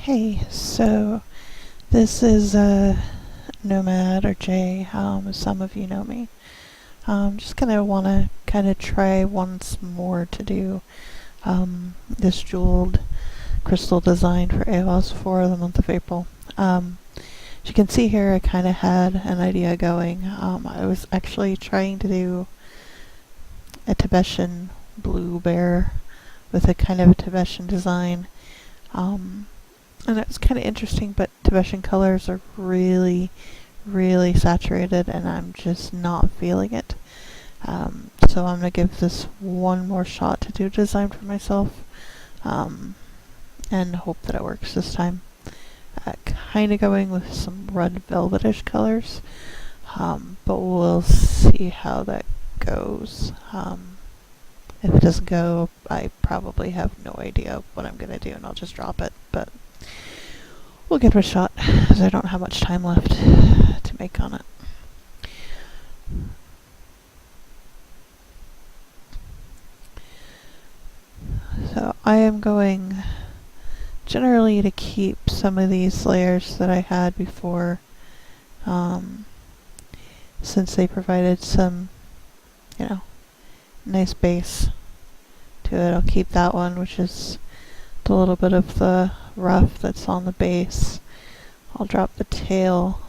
Hey, so this is Nomad or Jay, as some of you know me. Just kind of want to try once more to do this jeweled crystal design for AOS for the month of April. As you can see here, I kind of had an idea going. I was actually trying to do a Tibetan blue bear with a kind of a Tibetan design. And it's kind of interesting, but Tibetan colors are really, really saturated, and I'm just not feeling it. So I'm going to give this one more shot to do a design for myself, and hope that it works this time. Kind of going with some red velvetish colors, but we'll see how that goes. If it doesn't go, I probably have no idea what I'm going to do, and I'll just drop it, but we'll give it a shot, as I don't have much time left to make on it. So I am going generally to keep some of these layers that I had before, since they provided some, nice base to it. I'll keep that one, which is a little bit of the rough that's on the base. I'll drop the tail,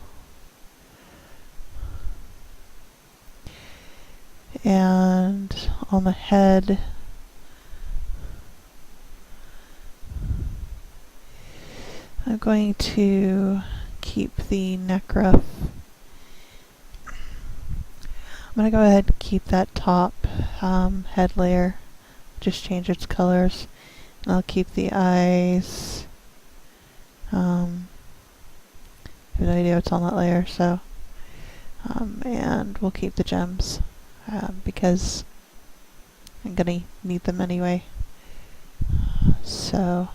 and on the head I'm going to keep the neck ruff. I'm going to go ahead and keep that top head layer, just change its colors. And I'll keep the eyes. I have no idea what's on that layer, so and we'll keep the gems because I'm gonna need them anyway. So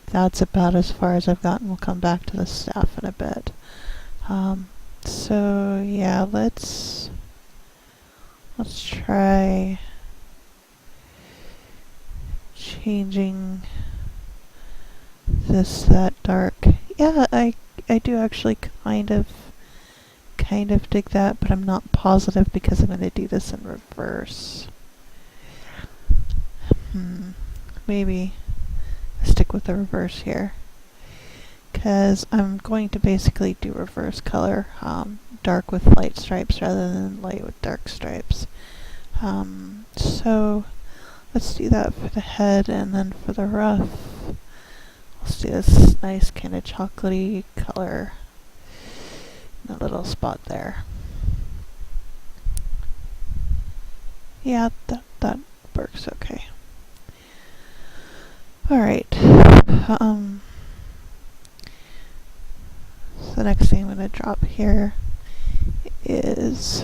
that's about as far as I've gotten. We'll come back to the staff in a bit. So yeah, let's try changing this that dark. Yeah, I do actually kind of dig that, but I'm not positive because I'm going to do this in reverse. Maybe stick with the reverse here, because I'm going to basically do reverse color, dark with light stripes rather than light with dark stripes. So let's do that for the head, and then for the ruff, let's do this nice kind of chocolatey color in the little spot there. Yeah, that works okay. Alright. So the next thing I'm going to drop here is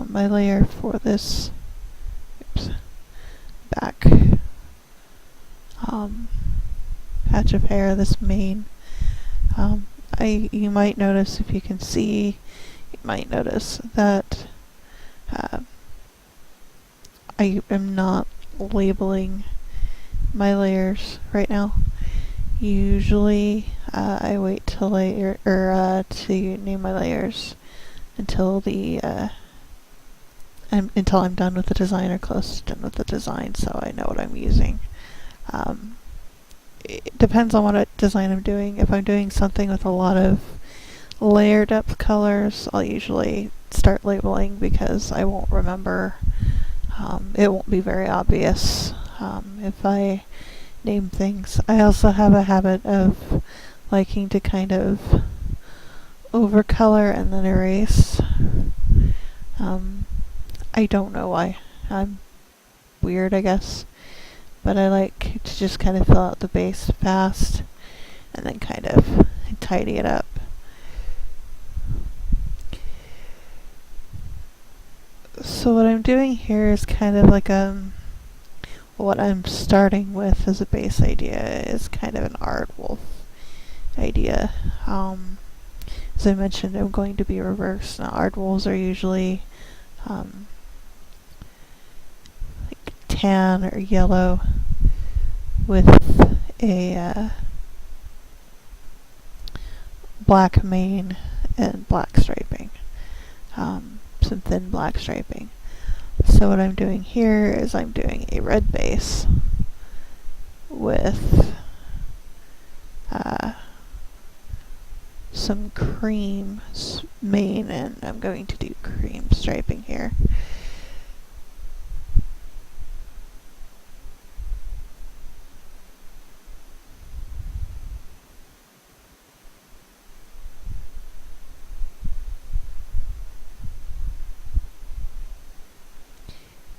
my layer for this back patch of hair, this mane. You might notice, if you can see, you might notice that I am not labeling my layers right now. Usually I wait till to name my layers until until I'm done with the design, or close to done with the design, so I know what I'm using. It depends on what design I'm doing. If I'm doing something with a lot of layer depth colors, I'll usually start labeling because I won't remember. It won't be very obvious if I name things. I also have a habit of liking to kind of overcolor and then erase. I don't know why. I'm weird, I guess. But I like to just kind of fill out the base fast and then kind of tidy it up. So what I'm doing here is kind of like what I'm starting with as a base idea is kind of an aardwolf idea. As I mentioned, I'm going to be reversed. Now, aardwolves are usually like tan or yellow with a black mane and black striping, some thin black striping. So what I'm doing here is I'm doing a red base with some cream mane, and I'm going to do cream striping here.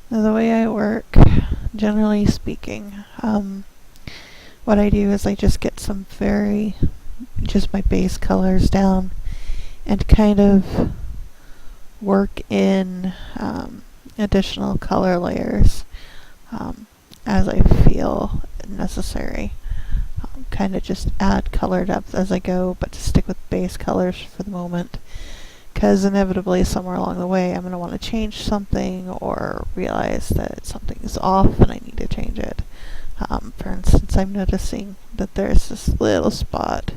Now the way I work, generally speaking, what I do is I just get some just my base colors down and kind of work in additional color layers as I feel necessary. Kind of just add color depth as I go, but to stick with base colors for the moment, because inevitably somewhere along the way I'm going to want to change something or realize that something is off and I need to change it. For instance, I'm noticing that there's this little spot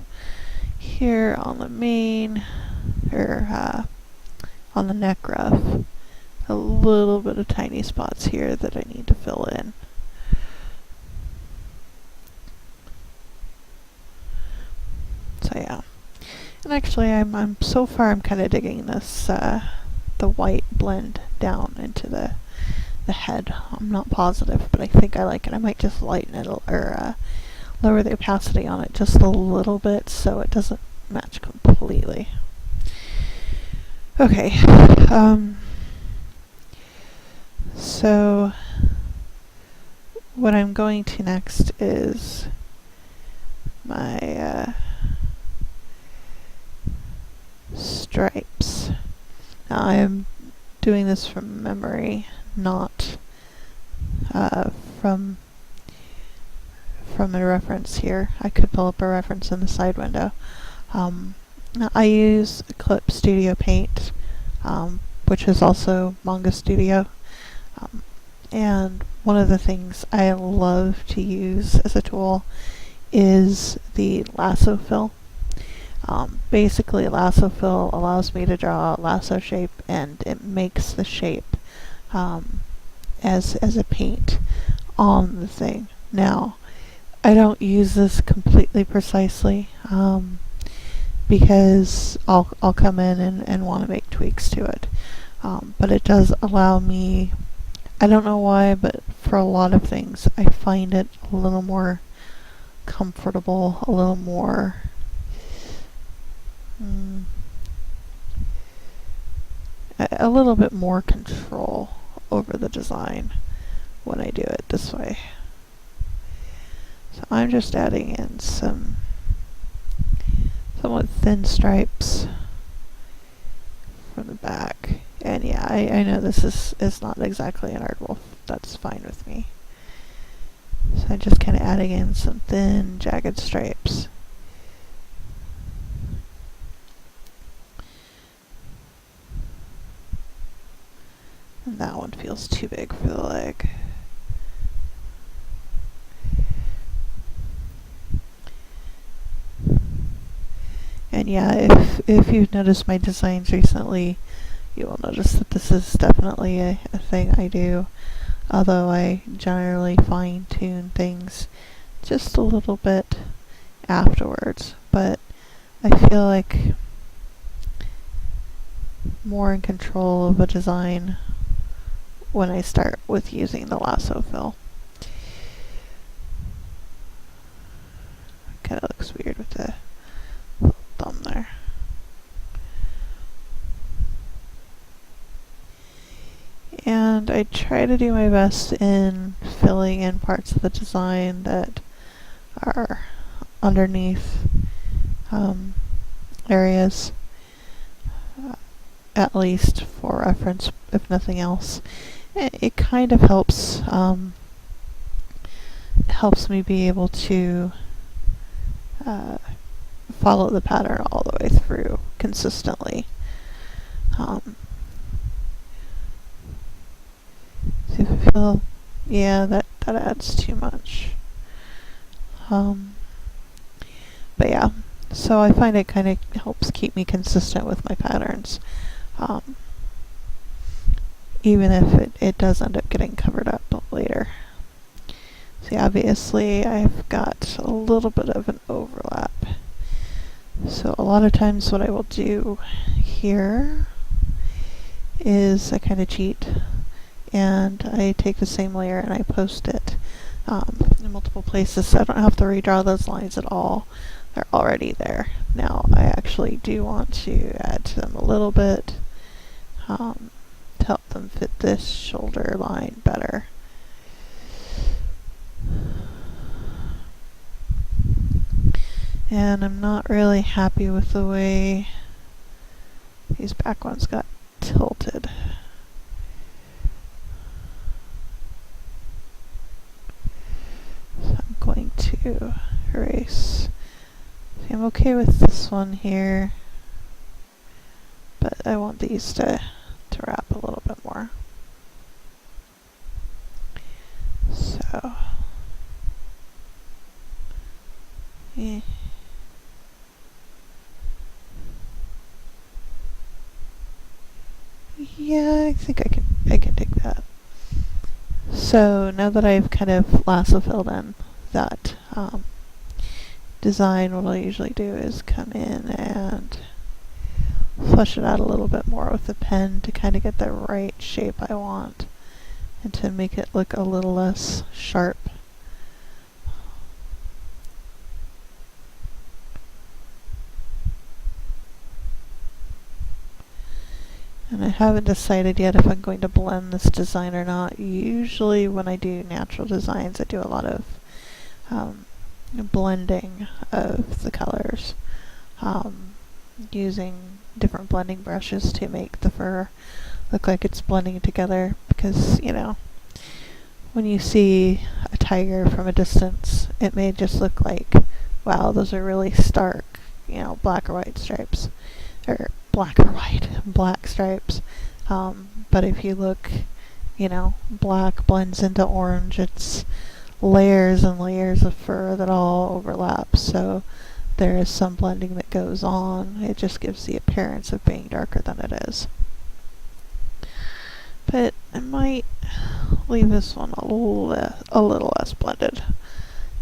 here on the mane, or on the neck ruff, a little bit of tiny spots here that I need to fill in. So yeah, and actually I'm so far I'm kind of digging this the white blend down into the head. I'm not positive, but I think I like it. I might just lighten it or lower the opacity on it just a little bit so it doesn't match completely. Okay, so what I'm going to next is my stripes. Now I'm doing this from memory, not from a reference here. I could pull up a reference in the side window. I use Clip Studio Paint, which is also Manga Studio. And one of the things I love to use as a tool is the lasso fill. Basically, lasso fill allows me to draw a lasso shape, and it makes the shape as a paint on the thing. Now, I don't use this completely precisely because I'll come in and want to make tweaks to it. But it does allow me, I don't know why, but for a lot of things I find it a little more comfortable, a little more a little bit more control over the design when I do it this way. So I'm just adding in some somewhat thin stripes from the back. And yeah, I know this is not exactly an aardwolf. That's fine with me. So I'm just kind of adding in some thin, jagged stripes. And that one feels too big for the leg. And yeah, if you've noticed my designs recently, you will notice that this is definitely a thing I do, although I generally fine-tune things just a little bit afterwards. But I feel like more in control of a design when I start with using the lasso fill. Kinda looks weird with the thumb there. And I try to do my best in filling in parts of the design that are underneath areas, at least for reference, if nothing else. It kind of helps me be able to follow the pattern all the way through consistently. So if I feel, yeah, that adds too much. Um, but yeah, so I find it kind of helps keep me consistent with my patterns. Um, Even if it does end up getting covered up later. See, obviously I've got a little bit of an overlap. So a lot of times what I will do here is I kind of cheat and I take the same layer and I post it in multiple places so I don't have to redraw those lines at all. They're already there. Now I actually do want to add to them a little bit to help them fit this shoulder line better. And I'm not really happy with the way these back ones got tilted. So I'm going to erase. See, I'm okay with this one here, but I want these to wrap a little bit more. So, yeah. Yeah, I think I can take that. So now that I've kind of lasso filled in that design, what I'll usually do is come in and flush it out a little bit more with the pen to kind of get the right shape I want and to make it look a little less sharp. And I haven't decided yet if I'm going to blend this design or not. Usually when I do natural designs, I do a lot of blending of the colors, using different blending brushes to make the fur look like it's blending together, because, you know, when you see a tiger from a distance, it may just look like, wow, those are really stark, you know, black or white stripes, or black stripes. But if you look, you know, black blends into orange, it's layers and layers of fur that all overlap, so there is some blending that goes on. It just gives the appearance of being darker than it is. But I might leave this one a little less blended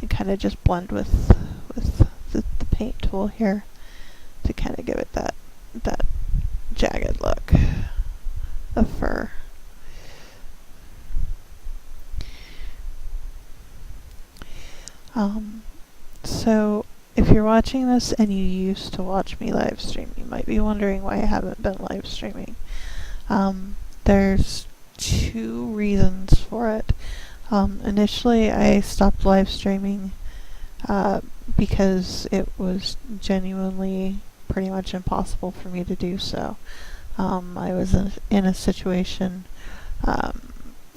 and kind of just blend with the paint tool here to kind of give it that jagged look of fur. So if you're watching this and you used to watch me live stream, you might be wondering why I haven't been live streaming. There's two reasons for it. Initially I stopped live streaming because it was genuinely pretty much impossible for me to do so. I was in a situation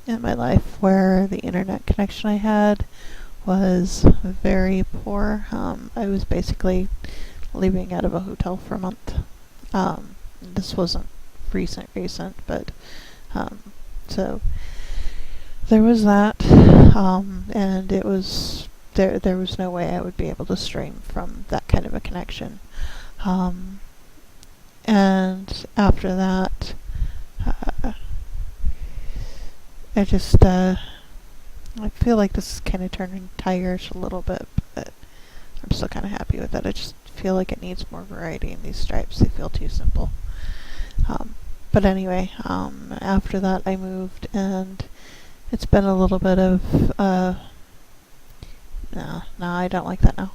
in my life where the internet connection I had was very poor. I was basically living out of a hotel for a month. This wasn't recent, but so there was that, and it was there was no way I would be able to stream from that kind of a connection. And after that, I just I feel like this is kind of turning tigerish a little bit, but I'm still kind of happy with it. I just feel like it needs more variety in these stripes. They feel too simple. But anyway, after that I moved, and it's been a little bit of no, I don't like that now.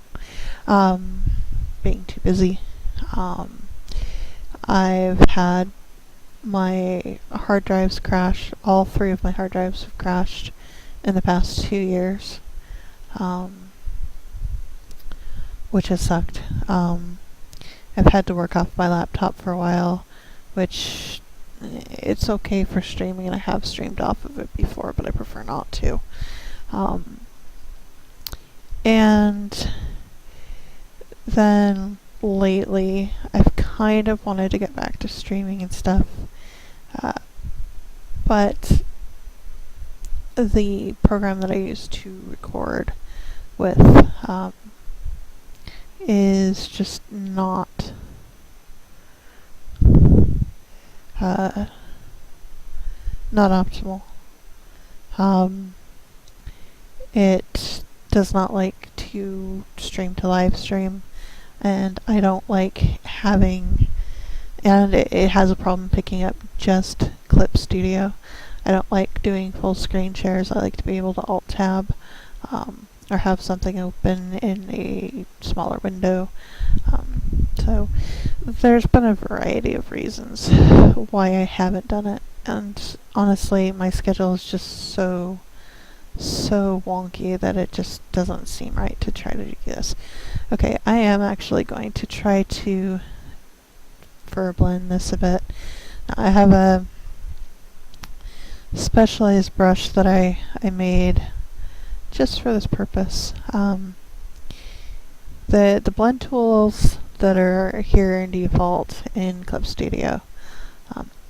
Being too busy. I've had my hard drives crash. All three of my hard drives have crashed in the past 2 years, which has sucked. I've had to work off my laptop for a while, which it's okay for streaming, and I have streamed off of it before, but I prefer not to. And then lately I've kind of wanted to get back to streaming and stuff, but the program that I use to record with is just not uh, not optimal. Um, it does not like to stream to live stream, and I don't like having, and it has a problem picking up just Clip Studio. I don't like doing full screen shares. I like to be able to alt tab or have something open in a smaller window. So there's been a variety of reasons why I haven't done it, and honestly my schedule is just so wonky that it just doesn't seem right to try to do this. Okay, I am actually going to try to fur blend this a bit. Now, I have a specialized brush that I made just for this purpose. The blend tools that are here in default in Clip Studio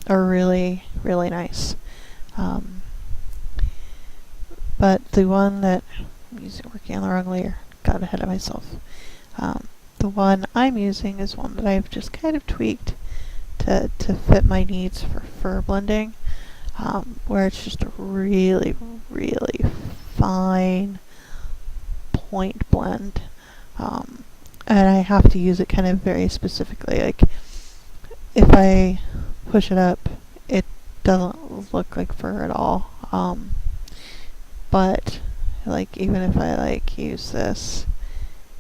are really nice. But the one that I'm using, working on the wrong layer, got ahead of myself. The one I'm using is one that I've just kind of tweaked to fit my needs for fur blending, where it's just a really fine point blend. And I have to use it kind of very specifically. Like, if I push it up, it doesn't look like fur at all. But like, even if I like use this,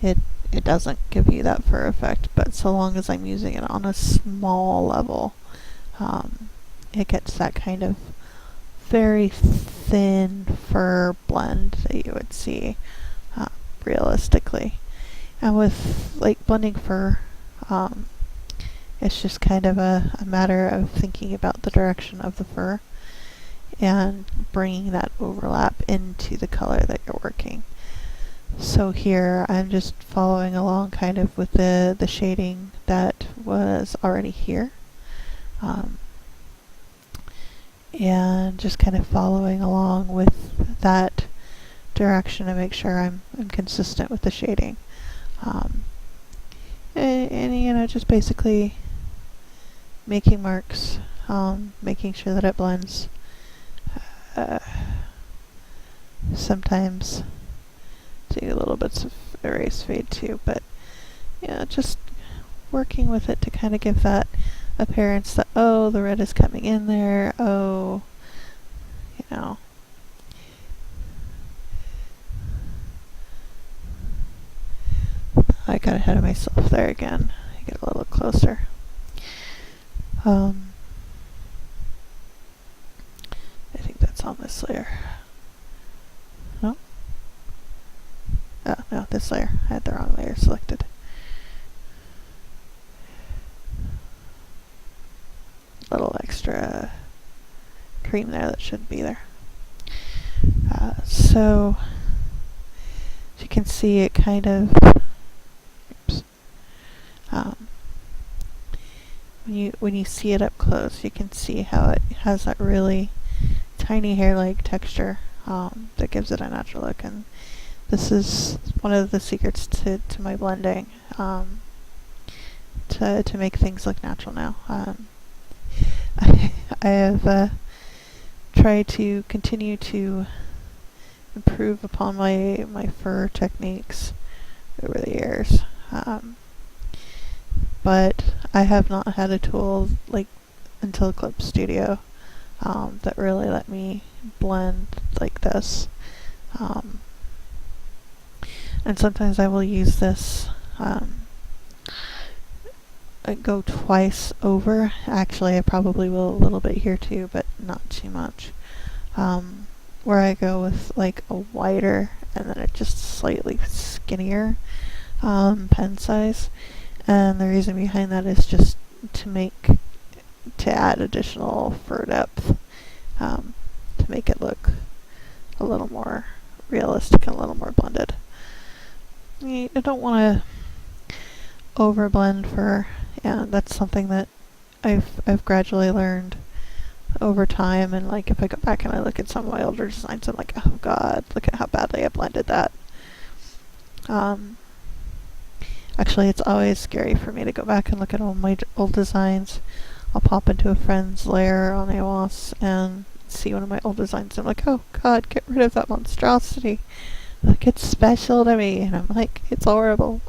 it doesn't give you that fur effect. But so long as I'm using it on a small level, it gets that kind of very thin fur blend that you would see realistically. And with like blending fur, it's just kind of a matter of thinking about the direction of the fur and bringing that overlap into the color that you're working. So here I'm just following along kind of with the shading that was already here, and just kind of following along with that direction to make sure I'm consistent with the shading. And you know, just basically making marks, making sure that it blends. Sometimes do little bits of erase fade too, but yeah, just working with it to kind of give that appearance that, oh, the red is coming in there, oh, you know. I got ahead of myself there again. I get a little closer. I think that's on this layer. No? Oh, no, this layer. I had the wrong layer selected. Little extra cream there that shouldn't be there. So, as you can see, it kind of, when you see it up close, you can see how it has that really tiny hair-like texture that gives it a natural look. And this is one of the secrets to my blending, to make things look natural now. I have tried to continue to improve upon my fur techniques over the years. But I have not had a tool like until Clip Studio that really let me blend like this. And sometimes I will use this, go twice over. Actually, I probably will a little bit here too, but not too much. Where I go with like a wider and then a just slightly skinnier pen size. And the reason behind that is just to add additional fur depth, to make it look a little more realistic and a little more blended. You don't want to overblend fur, and that's something that I've gradually learned over time. And like, if I go back and I look at some of my older designs, I'm like, oh god, look at how badly I blended that. Um, Actually, it's always scary for me to go back and look at all my old designs. I'll pop into a friend's lair on AWS and see one of my old designs. And I'm like, oh god, get rid of that monstrosity. Like, it's special to me. And I'm like, it's horrible.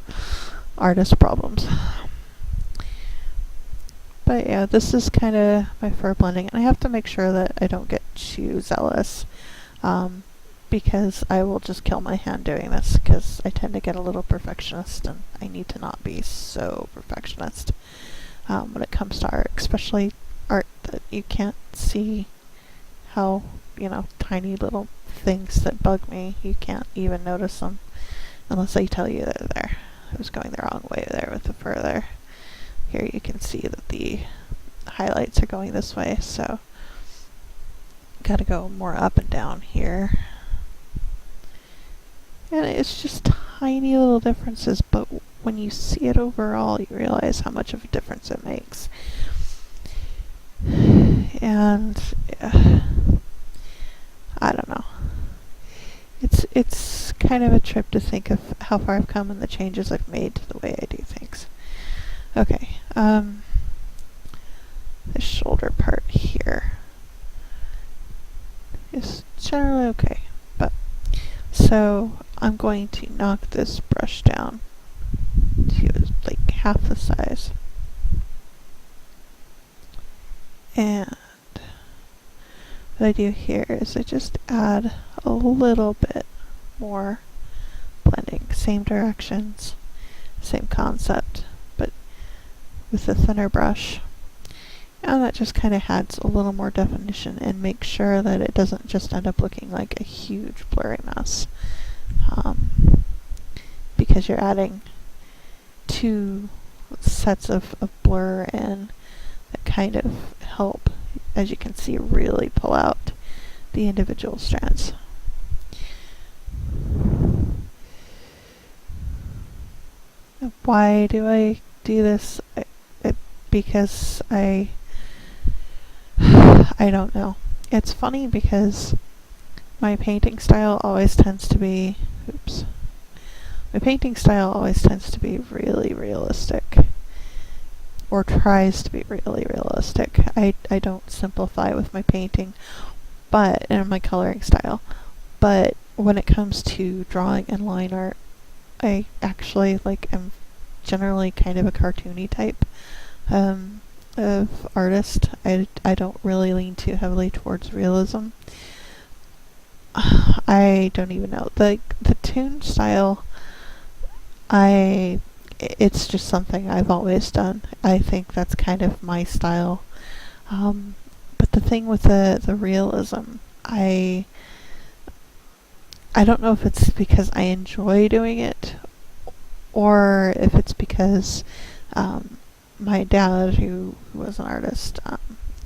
Artist problems. But yeah, this is kind of my fur blending. And I have to make sure that I don't get too zealous. Because I will just kill my hand doing this, because I tend to get a little perfectionist, and I need to not be so perfectionist when it comes to art, especially art that you can't see how, tiny little things that bug me, you can't even notice them unless I tell you they're there. I was going the wrong way there with the fur there. Here you can see that the highlights are going this way, so gotta go more up and down here. And it's just tiny little differences, but when you see it overall, you realize how much of a difference it makes. And I don't know. It's kind of a trip to think of how far I've come and the changes I've made to the way I do things. Okay, the shoulder part here is generally okay, but so I'm going to knock this brush down to like half the size. And what I do here is I just add a little bit more blending. Same directions, same concept, but with a thinner brush. And that just kind of adds a little more definition and makes sure that it doesn't just end up looking like a huge blurry mess. Because you're adding two sets of blur in that kind of help, as you can see, really pull out the individual strands. Why do I do this? Because I don't know. It's funny because my painting style always tends to be, really realistic. Or tries to be really realistic. I don't simplify with my painting, but, and my coloring style. But when it comes to drawing and line art, I actually am generally kind of a cartoony type of artist. I don't really lean too heavily towards realism. I don't even know. The toon style, it's just something I've always done. I think that's kind of my style. But the thing with the realism, I don't know if it's because I enjoy doing it, or if it's because my dad, who was an artist,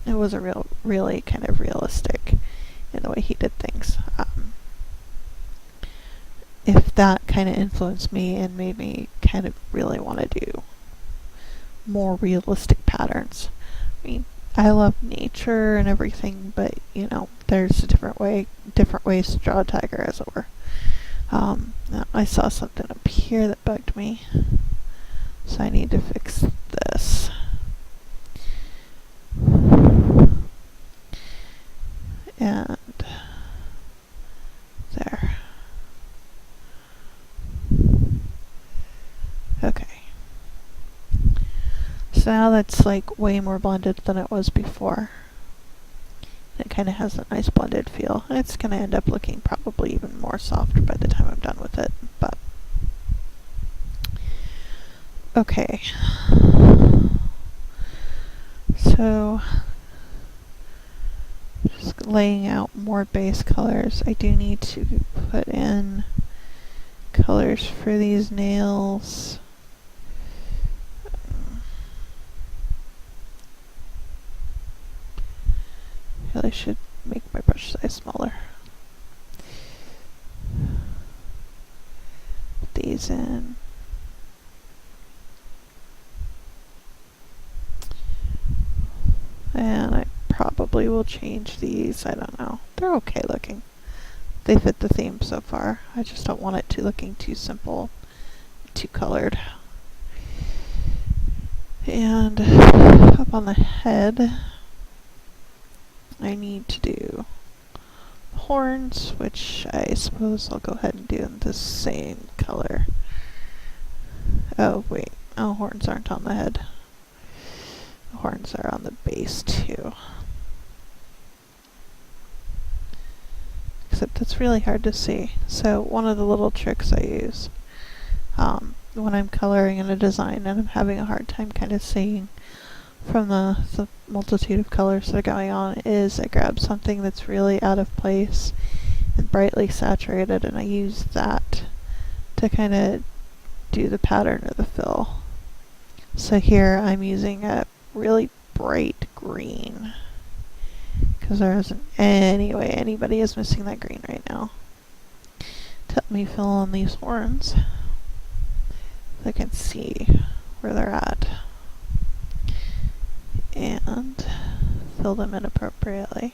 it was a really kind of realistic in the way he did things. If that kind of influenced me and made me kind of really want to do more realistic patterns. I mean, I love nature and everything, but there's different ways to draw a tiger, as it were. Now I saw something up here that bugged me, so I need to fix this. And there. Okay. So now that's way more blended than it was before. It kind of has a nice blended feel. It's going to end up looking probably even more soft by the time I'm done with it, but okay. So just laying out more base colors. I do need to put in colors for these nails. I should make my brush size smaller. Put these in. And I probably will change these. I don't know. They're okay looking. they fit the theme so far. I just don't want it looking too simple, too colored. And up on the head, I need to do horns, which I suppose I'll go ahead and do in the same color. Oh wait, oh, horns aren't on the head. The horns are on the base too. Except it's really hard to see. So one of the little tricks I use when I'm coloring in a design and I'm having a hard time kind of seeing from the multitude of colors that are going on is I grab something that's really out of place and brightly saturated, and I use that to kind of do the pattern or the fill. So here I'm using a really bright green because there isn't any way anybody is missing that green right now. To help me fill in these horns so I can see where they're at and fill them in appropriately.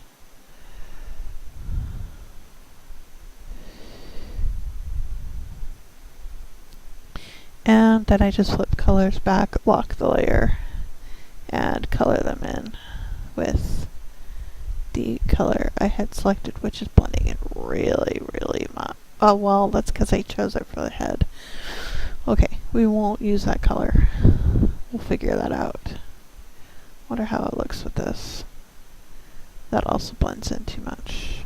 And then I just flip colors back, lock the layer, and color them in with the color I had selected, which is blending in really, really much. Oh, well, that's because I chose it for the head. Okay, we won't use that color. We'll figure that out. Wonder how it looks with this. That also blends in too much.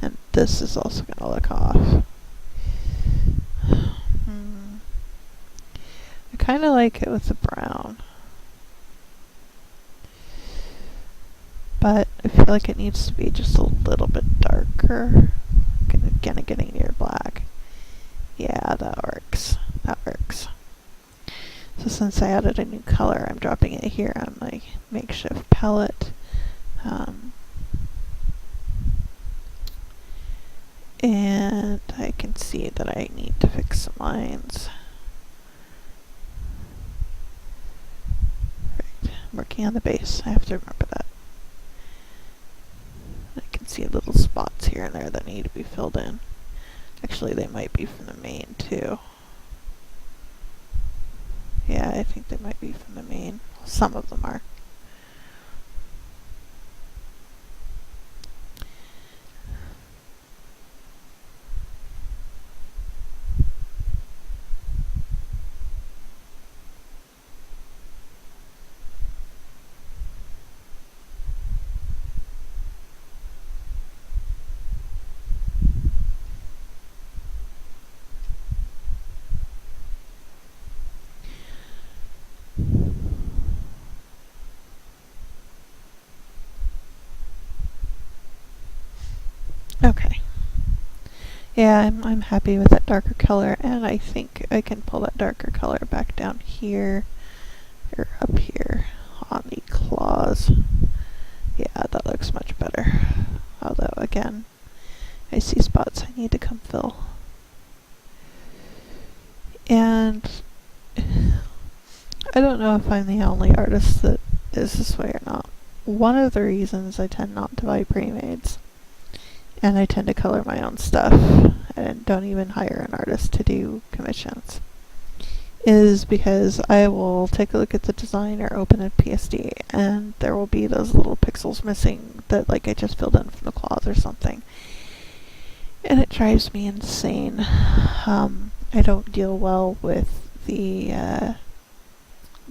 And this is also going to look off. I kind of like it with the brown. But I feel like it needs to be just a little bit darker. Again, getting near black. Yeah, that works. That works. So since I added a new color, I'm dropping it here on my makeshift palette. And I can see that I need to fix some lines. Right, I'm working on the base. I have to remember that. I can see little spots here and there that need to be filled in. Actually, they might be from the main too. Yeah, I think they might be from the main. Some of them are. Okay. Yeah, I'm happy with that darker color, and I think I can pull that darker color back down here, or up here on the claws. Yeah, that looks much better. Although, again, I see spots I need to come fill. And I don't know if I'm the only artist that is this way or not. One of the reasons I tend not to buy pre-mades, and I tend to color my own stuff, and don't even hire an artist to do commissions, is because I will take a look at the design or open a PSD, and there will be those little pixels missing that like I just filled in from the claws or something. And it drives me insane. I don't deal well with the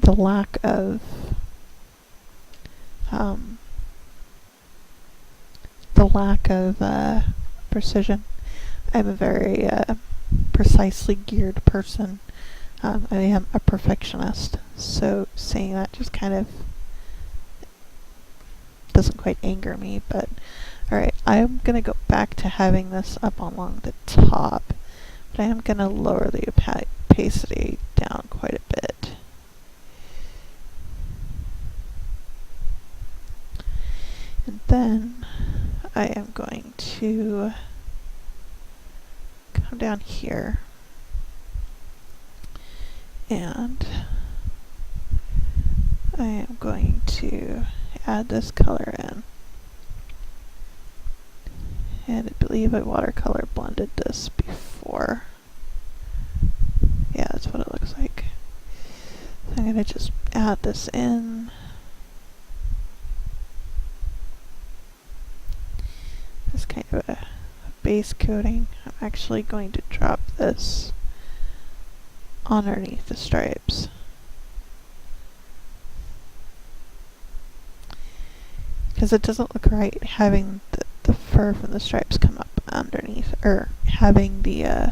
lack of precision. I'm a very precisely geared person. I am a perfectionist, so saying that just kind of doesn't quite anger me, but alright, I'm going to go back to having this up along the top, but I am going to lower the opacity down quite a bit. And then I am going to come down here and I am going to add this color in. And I believe believe I watercolor blended this before. Yeah, that's what it looks like. So I'm gonna just add this in. It's kind of a base coating. I'm actually going to drop this underneath the stripes. Because it doesn't look right having the fur from the stripes come up underneath, or having the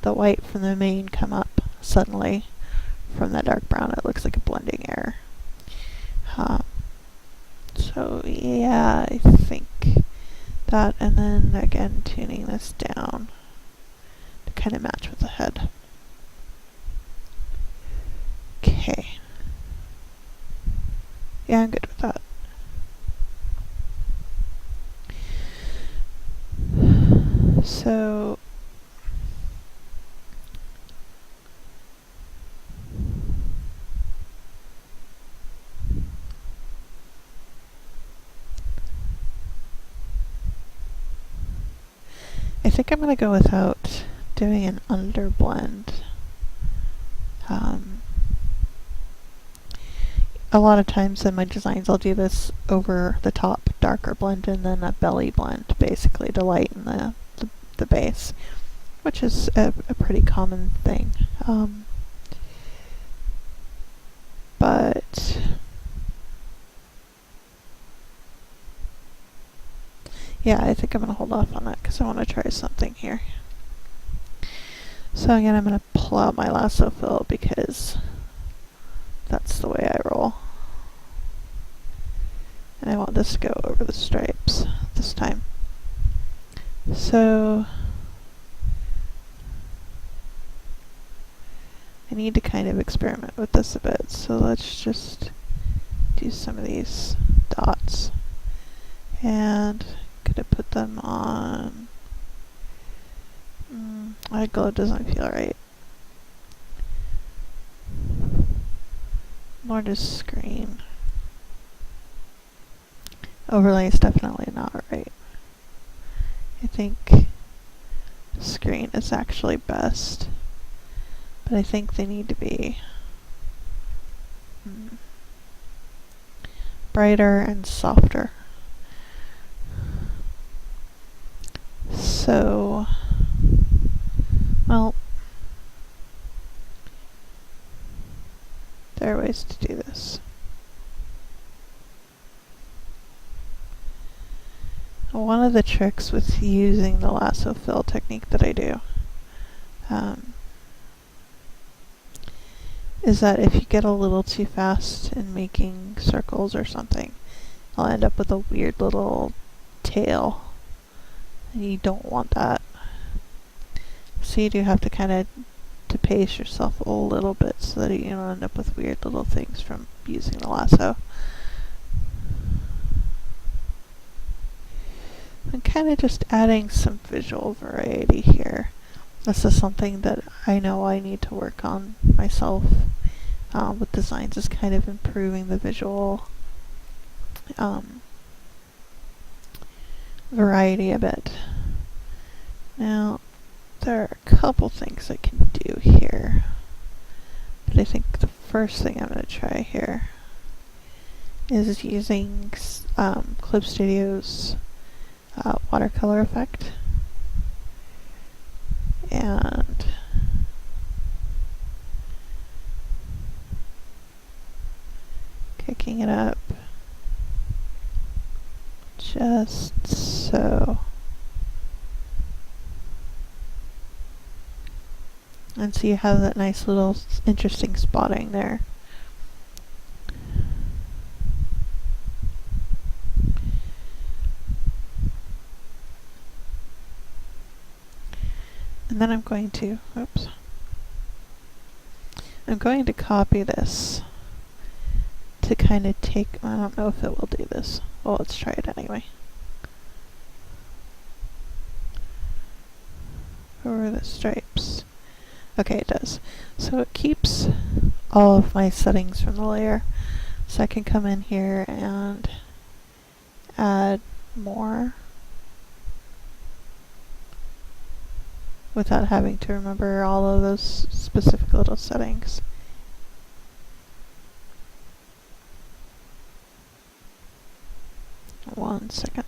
white from the mane come up suddenly from that dark brown. It looks like a blending error. So yeah, I think that, and then again tuning this down to kind of match with the head. Okay. Yeah, I'm good with that. So I think I'm going to go without doing an underblend. A lot of times in my designs I'll do this over the top darker blend and then a belly blend basically to lighten the base, which is a pretty common thing. But yeah, I think I'm going to hold off on that because I want to try something here. So again, I'm going to pull out my lasso fill because that's the way I roll. And I want this to go over the stripes this time. So I need to kind of experiment with this a bit. So let's just do some of these dots. And I'm gonna put them on. My glow doesn't feel right. More to screen. Overlay is definitely not right. I think screen is actually best, but I think they need to be brighter and softer. So, well, there are ways to do this. One of the tricks with using the lasso fill technique that I do is that if you get a little too fast in making circles or something, I'll end up with a weird little tail, and you don't want that. So you do have to kind of to pace yourself a little bit so that you don't end up with weird little things from using the lasso. I'm kind of just adding some visual variety here. This is something that I know I need to work on myself with designs, is kind of improving the visual variety a bit. Now, there are a couple things I can do here, but I think the first thing I'm going to try here is using Clip Studio's watercolor effect, and kicking it up just so. And so you have that nice little interesting spotting there. And then I'm going to copy this to kind of take, I don't know if it will do this. Well, let's try it anyway. Over the stripes. Okay, it does. So it keeps all of my settings from the layer. So I can come in here and add more. without having to remember all of those specific little settings. One second.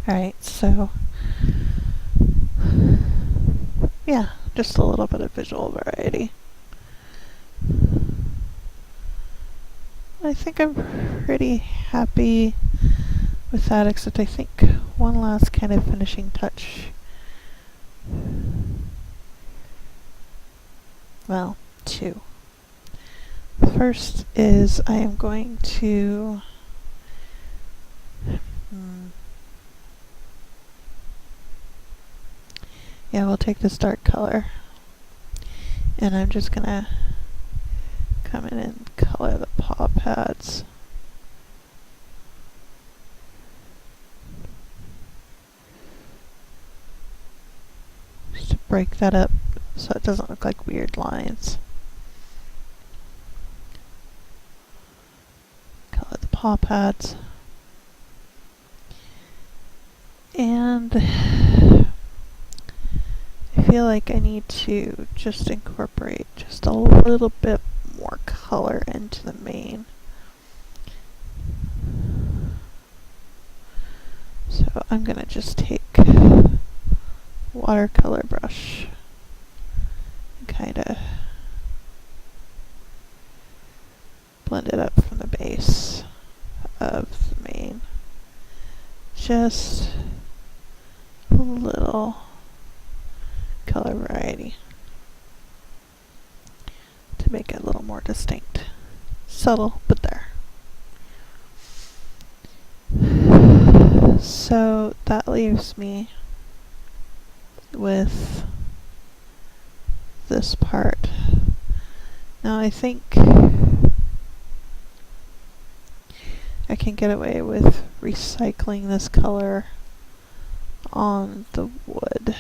Alright, so yeah, just a little bit of visual variety. I think I'm pretty happy with that, except I think one last kind of finishing touch. Well, two. The first is I am going to yeah, we'll take this dark color, and I'm just gonna come in and color the paw pads. Just to break that up so it doesn't look like weird lines. Color the paw pads. And I feel like I need to just incorporate just a little bit more color into the mane. So I'm gonna just take watercolor brush and kind of blend it up from the base of the mane. Just a little color variety to make it a little more distinct. Subtle, but there. So that leaves me with this part. Now I think I can get away with recycling this color on the wood.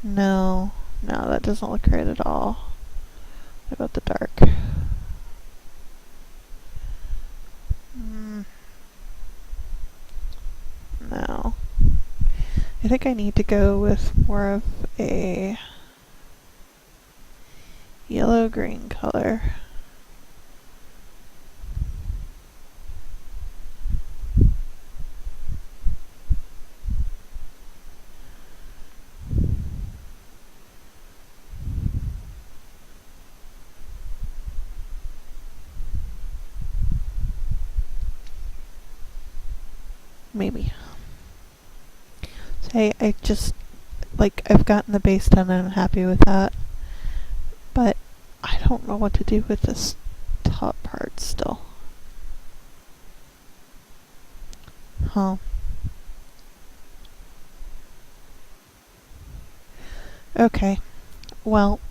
No, that doesn't look right at all. What about the dark? No. I think I need to go with more of a yellow-green color. Maybe. So I just, like, I've gotten the base done and I'm happy with that. But I don't know what to do with this top part still. Huh. Okay. Well,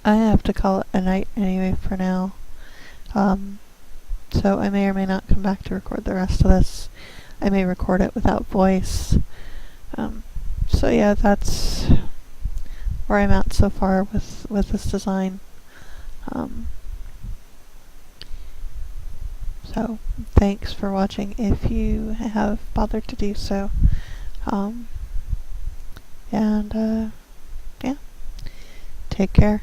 I have to call it a night anyway for now. So I may or may not come back to record the rest of this. I may record it without voice. So yeah, that's where I'm at so far with this design. So thanks for watching if you have bothered to do so. And yeah, take care.